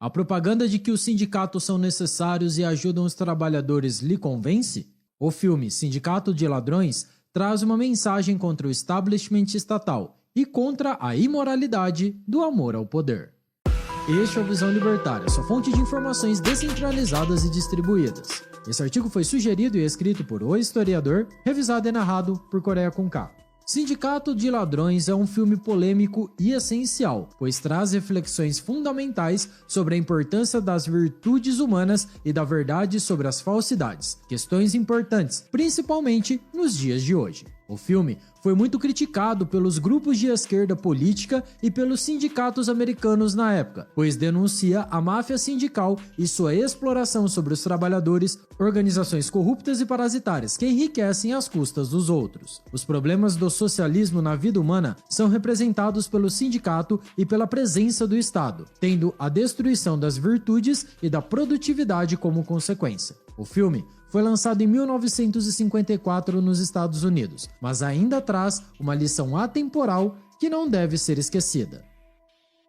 A propaganda de que os sindicatos são necessários e ajudam os trabalhadores lhe convence? O filme Sindicato de Ladrões traz uma mensagem contra o establishment estatal e contra a imoralidade do amor ao poder. Este é o Visão Libertária, sua fonte de informações descentralizadas e distribuídas. Esse artigo foi sugerido e escrito por O Historiador, revisado e narrado por Coreia com K. Sindicato de Ladrões é um filme polêmico e essencial, pois traz reflexões fundamentais sobre a importância das virtudes humanas e da verdade sobre as falsidades, questões importantes, principalmente nos dias de hoje. O filme foi muito criticado pelos grupos de esquerda política e pelos sindicatos americanos na época, pois denuncia a máfia sindical e sua exploração sobre os trabalhadores, organizações corruptas e parasitárias que enriquecem às custas dos outros. Os problemas do socialismo na vida humana são representados pelo sindicato e pela presença do Estado, tendo a destruição das virtudes e da produtividade como consequência. O filme foi lançado em 1954 nos Estados Unidos, mas ainda traz uma lição atemporal que não deve ser esquecida.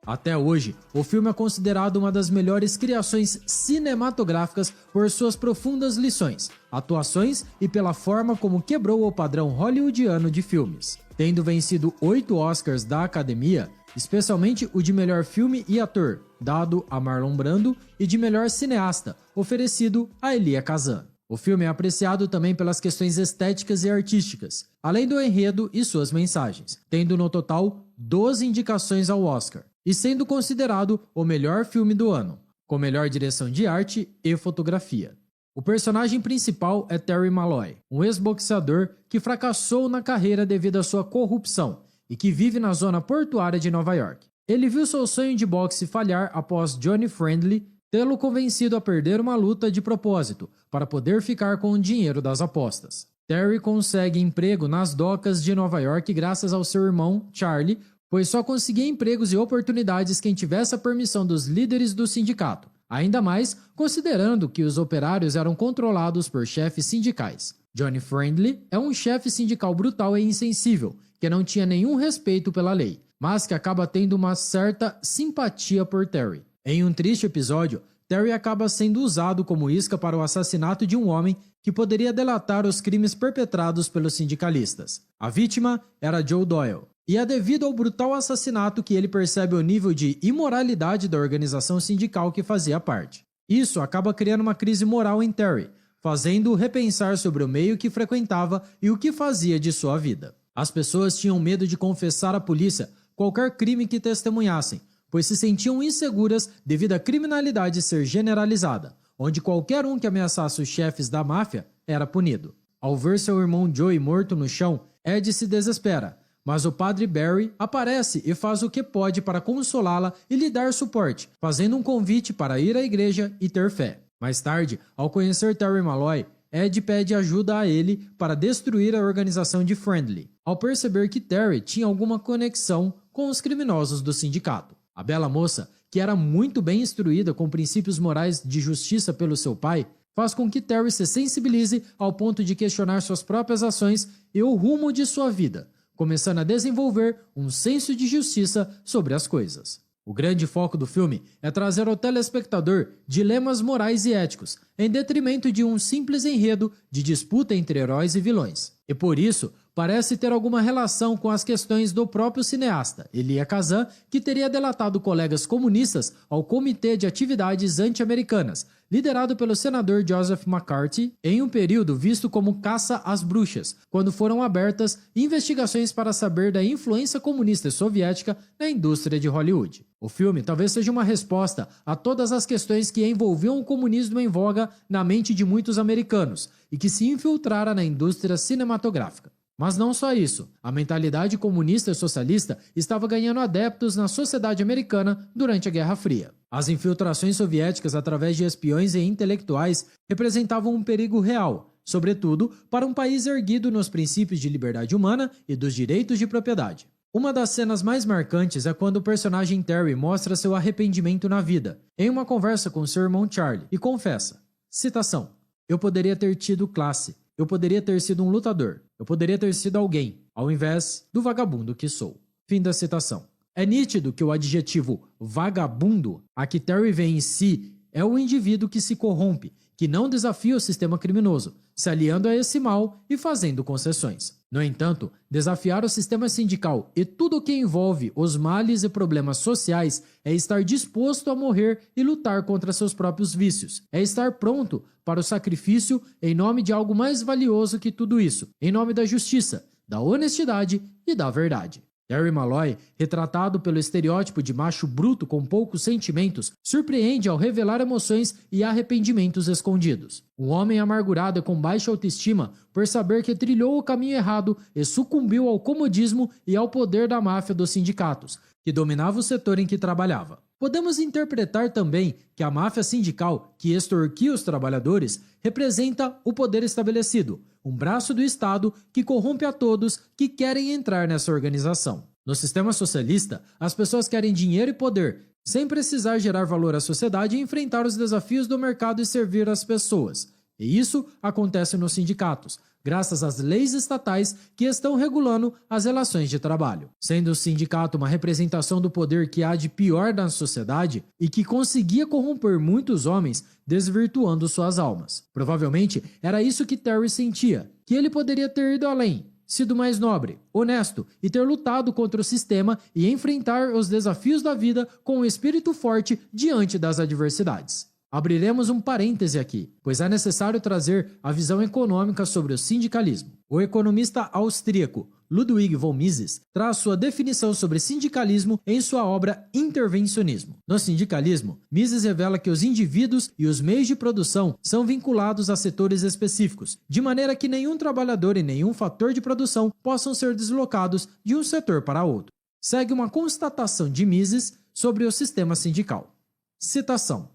Até hoje, o filme é considerado uma das melhores criações cinematográficas por suas profundas lições, atuações e pela forma como quebrou o padrão hollywoodiano de filmes. Tendo vencido 8 Oscars da Academia, especialmente o de melhor filme e ator, dado a Marlon Brando, e de melhor cineasta, oferecido a Elia Kazan. O filme é apreciado também pelas questões estéticas e artísticas, além do enredo e suas mensagens, tendo no total 12 indicações ao Oscar, e sendo considerado o melhor filme do ano, com melhor direção de arte e fotografia. O personagem principal é Terry Malloy, um ex-boxeador que fracassou na carreira devido à sua corrupção e que vive na zona portuária de Nova York. Ele viu seu sonho de boxe falhar após Johnny Friendly tê-lo convencido a perder uma luta de propósito para poder ficar com o dinheiro das apostas. Terry consegue emprego nas docas de Nova York graças ao seu irmão, Charlie, pois só conseguia empregos e oportunidades quem tivesse a permissão dos líderes do sindicato, ainda mais considerando que os operários eram controlados por chefes sindicais. Johnny Friendly é um chefe sindical brutal e insensível, que não tinha nenhum respeito pela lei, mas que acaba tendo uma certa simpatia por Terry. Em um triste episódio, Terry acaba sendo usado como isca para o assassinato de um homem que poderia delatar os crimes perpetrados pelos sindicalistas. A vítima era Joe Doyle, e é devido ao brutal assassinato que ele percebe o nível de imoralidade da organização sindical que fazia parte. Isso acaba criando uma crise moral em Terry, fazendo-o repensar sobre o meio que frequentava e o que fazia de sua vida. As pessoas tinham medo de confessar à polícia qualquer crime que testemunhassem, pois se sentiam inseguras devido à criminalidade ser generalizada, onde qualquer um que ameaçasse os chefes da máfia era punido. Ao ver seu irmão Joey morto no chão, Ed se desespera, mas o padre Barry aparece e faz o que pode para consolá-la e lhe dar suporte, fazendo um convite para ir à igreja e ter fé. Mais tarde, ao conhecer Terry Malloy, Ed pede ajuda a ele para destruir a organização de Friendly, ao perceber que Terry tinha alguma conexão com os criminosos do sindicato. A bela moça, que era muito bem instruída com princípios morais de justiça pelo seu pai, faz com que Terry se sensibilize ao ponto de questionar suas próprias ações e o rumo de sua vida, começando a desenvolver um senso de justiça sobre as coisas. O grande foco do filme é trazer ao telespectador dilemas morais e éticos, em detrimento de um simples enredo de disputa entre heróis e vilões. E por isso, parece ter alguma relação com as questões do próprio cineasta, Elia Kazan, que teria delatado colegas comunistas ao Comitê de Atividades Anti-Americanas, liderado pelo senador Joseph McCarthy, em um período visto como caça às bruxas, quando foram abertas investigações para saber da influência comunista e soviética na indústria de Hollywood. O filme talvez seja uma resposta a todas as questões que envolviam o comunismo em voga na mente de muitos americanos e que se infiltrara na indústria cinematográfica. Mas não só isso, a mentalidade comunista e socialista estava ganhando adeptos na sociedade americana durante a Guerra Fria. As infiltrações soviéticas através de espiões e intelectuais representavam um perigo real, sobretudo para um país erguido nos princípios de liberdade humana e dos direitos de propriedade. Uma das cenas mais marcantes é quando o personagem Terry mostra seu arrependimento na vida, em uma conversa com seu irmão Charlie, e confessa, citação, "Eu poderia ter tido classe, eu poderia ter sido um lutador, eu poderia ter sido alguém, ao invés do vagabundo que sou." Fim da citação. É nítido que o adjetivo vagabundo, a que Terry vê em si, é o indivíduo que se corrompe, que não desafia o sistema criminoso, se aliando a esse mal e fazendo concessões. No entanto, desafiar o sistema sindical e tudo o que envolve os males e problemas sociais é estar disposto a morrer e lutar contra seus próprios vícios. É estar pronto para o sacrifício em nome de algo mais valioso que tudo isso, em nome da justiça, da honestidade e da verdade. Terry Malloy, retratado pelo estereótipo de macho bruto com poucos sentimentos, surpreende ao revelar emoções e arrependimentos escondidos. Um homem amargurado e com baixa autoestima por saber que trilhou o caminho errado e sucumbiu ao comodismo e ao poder da máfia dos sindicatos, que dominava o setor em que trabalhava. Podemos interpretar também que a máfia sindical, que extorquia os trabalhadores, representa o poder estabelecido, um braço do Estado que corrompe a todos que querem entrar nessa organização. No sistema socialista, as pessoas querem dinheiro e poder, sem precisar gerar valor à sociedade e enfrentar os desafios do mercado e servir as pessoas. E isso acontece nos sindicatos, graças às leis estatais que estão regulando as relações de trabalho. Sendo o sindicato uma representação do poder que há de pior na sociedade e que conseguia corromper muitos homens, desvirtuando suas almas. Provavelmente era isso que Terry sentia, que ele poderia ter ido além, sido mais nobre, honesto e ter lutado contra o sistema e enfrentar os desafios da vida com um espírito forte diante das adversidades. Abriremos um parêntese aqui, pois é necessário trazer a visão econômica sobre o sindicalismo. O economista austríaco Ludwig von Mises traz sua definição sobre sindicalismo em sua obra Intervencionismo. No sindicalismo, Mises revela que os indivíduos e os meios de produção são vinculados a setores específicos, de maneira que nenhum trabalhador e nenhum fator de produção possam ser deslocados de um setor para outro. Segue uma constatação de Mises sobre o sistema sindical. Citação: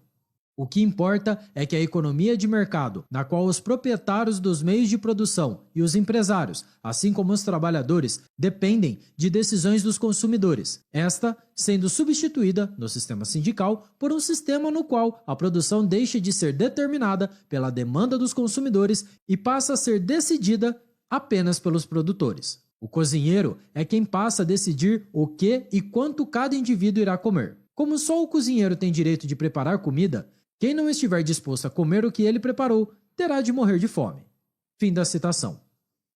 o que importa é que a economia de mercado, na qual os proprietários dos meios de produção e os empresários, assim como os trabalhadores, dependem de decisões dos consumidores, esta sendo substituída, no sistema sindical, por um sistema no qual a produção deixa de ser determinada pela demanda dos consumidores e passa a ser decidida apenas pelos produtores. O cozinheiro é quem passa a decidir o que e quanto cada indivíduo irá comer. Como só o cozinheiro tem direito de preparar comida, quem não estiver disposto a comer o que ele preparou terá de morrer de fome. Fim da citação.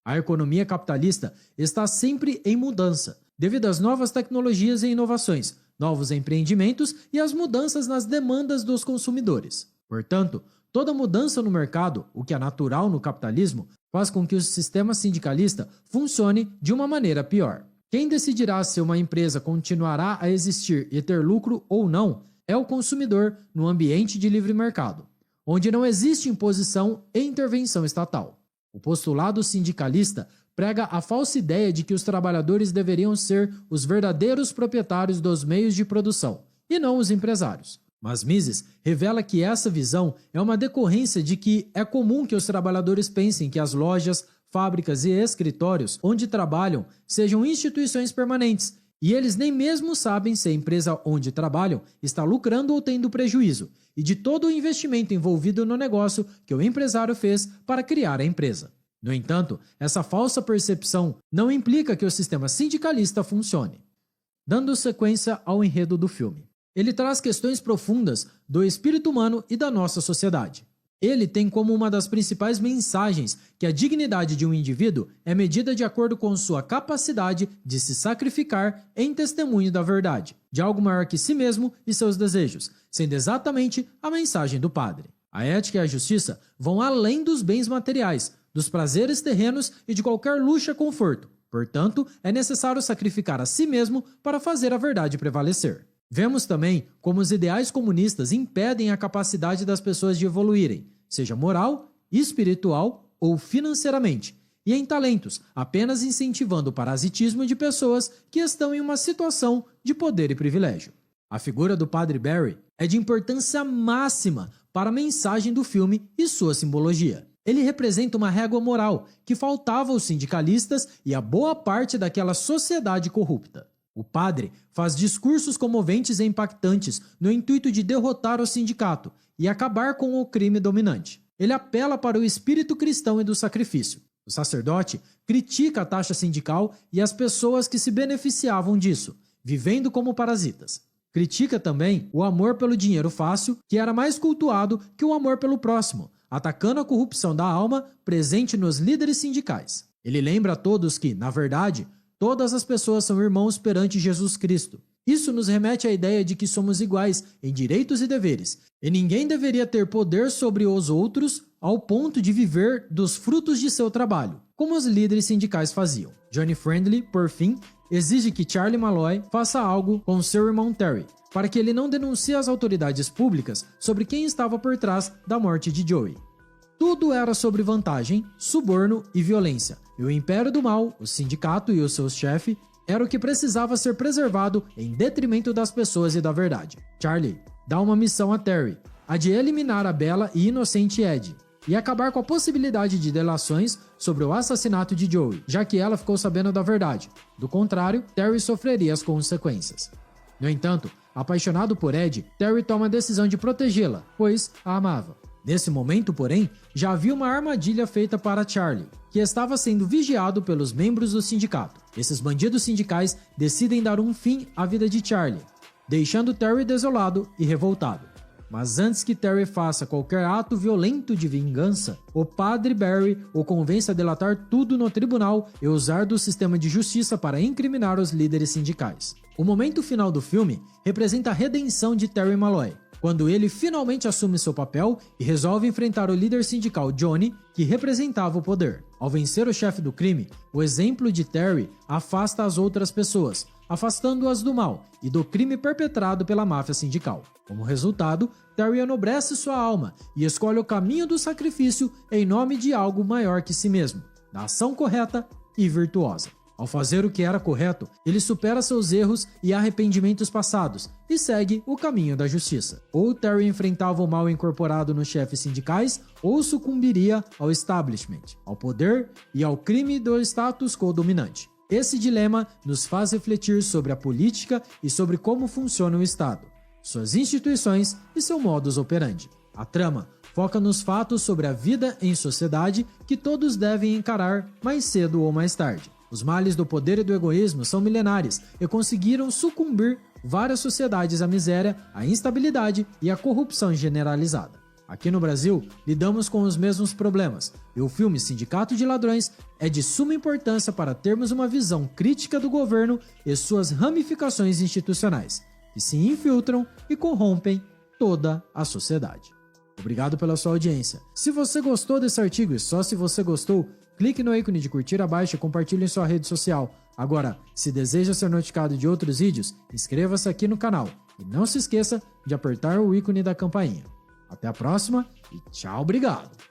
A economia capitalista está sempre em mudança, devido às novas tecnologias e inovações, novos empreendimentos e às mudanças nas demandas dos consumidores. Portanto, toda mudança no mercado, o que é natural no capitalismo, faz com que o sistema sindicalista funcione de uma maneira pior. Quem decidirá se uma empresa continuará a existir e ter lucro ou não é o consumidor no ambiente de livre mercado, onde não existe imposição e intervenção estatal. O postulado sindicalista prega a falsa ideia de que os trabalhadores deveriam ser os verdadeiros proprietários dos meios de produção, e não os empresários. Mas Mises revela que essa visão é uma decorrência de que é comum que os trabalhadores pensem que as lojas, fábricas e escritórios onde trabalham sejam instituições permanentes, e eles nem mesmo sabem se a empresa onde trabalham está lucrando ou tendo prejuízo, e de todo o investimento envolvido no negócio que o empresário fez para criar a empresa. No entanto, essa falsa percepção não implica que o sistema sindicalista funcione. Dando sequência ao enredo do filme, ele traz questões profundas do espírito humano e da nossa sociedade. Ele tem como uma das principais mensagens que a dignidade de um indivíduo é medida de acordo com sua capacidade de se sacrificar em testemunho da verdade, de algo maior que si mesmo e seus desejos, sendo exatamente a mensagem do padre. A ética e a justiça vão além dos bens materiais, dos prazeres terrenos e de qualquer luxo e conforto. Portanto, é necessário sacrificar a si mesmo para fazer a verdade prevalecer. Vemos também como os ideais comunistas impedem a capacidade das pessoas de evoluírem, seja moral, espiritual ou financeiramente, e em talentos, apenas incentivando o parasitismo de pessoas que estão em uma situação de poder e privilégio. A figura do Padre Barry é de importância máxima para a mensagem do filme e sua simbologia. Ele representa uma régua moral que faltava aos sindicalistas e a boa parte daquela sociedade corrupta. O padre faz discursos comoventes e impactantes no intuito de derrotar o sindicato e acabar com o crime dominante. Ele apela para o espírito cristão e do sacrifício. O sacerdote critica a taxa sindical e as pessoas que se beneficiavam disso, vivendo como parasitas. Critica também o amor pelo dinheiro fácil, que era mais cultuado que o amor pelo próximo, atacando a corrupção da alma presente nos líderes sindicais. Ele lembra a todos que, na verdade, todas as pessoas são irmãos perante Jesus Cristo. Isso nos remete à ideia de que somos iguais em direitos e deveres, e ninguém deveria ter poder sobre os outros ao ponto de viver dos frutos de seu trabalho, como os líderes sindicais faziam. Johnny Friendly, por fim, exige que Charlie Malloy faça algo com seu irmão Terry, para que ele não denuncie as autoridades públicas sobre quem estava por trás da morte de Joey. Tudo era sobre vantagem, suborno e violência, e o império do mal, o sindicato e o seu chefe, era o que precisava ser preservado em detrimento das pessoas e da verdade. Charlie dá uma missão a Terry, a de eliminar a bela e inocente Ed, e acabar com a possibilidade de delações sobre o assassinato de Joey, já que ela ficou sabendo da verdade. Do contrário, Terry sofreria as consequências. No entanto, apaixonado por Ed, Terry toma a decisão de protegê-la, pois a amava. Nesse momento, porém, já havia uma armadilha feita para Charlie, que estava sendo vigiado pelos membros do sindicato. Esses bandidos sindicais decidem dar um fim à vida de Charlie, deixando Terry desolado e revoltado. Mas antes que Terry faça qualquer ato violento de vingança, o padre Barry o convence a delatar tudo no tribunal e usar do sistema de justiça para incriminar os líderes sindicais. O momento final do filme representa a redenção de Terry Malloy, quando ele finalmente assume seu papel e resolve enfrentar o líder sindical Johnny, que representava o poder. Ao vencer o chefe do crime, o exemplo de Terry afasta as outras pessoas, afastando-as do mal e do crime perpetrado pela máfia sindical. Como resultado, Terry enobrece sua alma e escolhe o caminho do sacrifício em nome de algo maior que si mesmo, da ação correta e virtuosa. Ao fazer o que era correto, ele supera seus erros e arrependimentos passados e segue o caminho da justiça. Ou Terry enfrentava o mal incorporado nos chefes sindicais, ou sucumbiria ao establishment, ao poder e ao crime do status quo dominante. Esse dilema nos faz refletir sobre a política e sobre como funciona o Estado, suas instituições e seu modus operandi. A trama foca nos fatos sobre a vida em sociedade que todos devem encarar mais cedo ou mais tarde. Os males do poder e do egoísmo são milenares e conseguiram sucumbir várias sociedades à miséria, à instabilidade e à corrupção generalizada. Aqui no Brasil, lidamos com os mesmos problemas, e o filme Sindicato de Ladrões é de suma importância para termos uma visão crítica do governo e suas ramificações institucionais, que se infiltram e corrompem toda a sociedade. Obrigado pela sua audiência. Se você gostou desse artigo, e só se você gostou, clique no ícone de curtir abaixo e compartilhe em sua rede social. Agora, se deseja ser notificado de outros vídeos, inscreva-se aqui no canal e não se esqueça de apertar o ícone da campainha. Até a próxima e tchau, obrigado!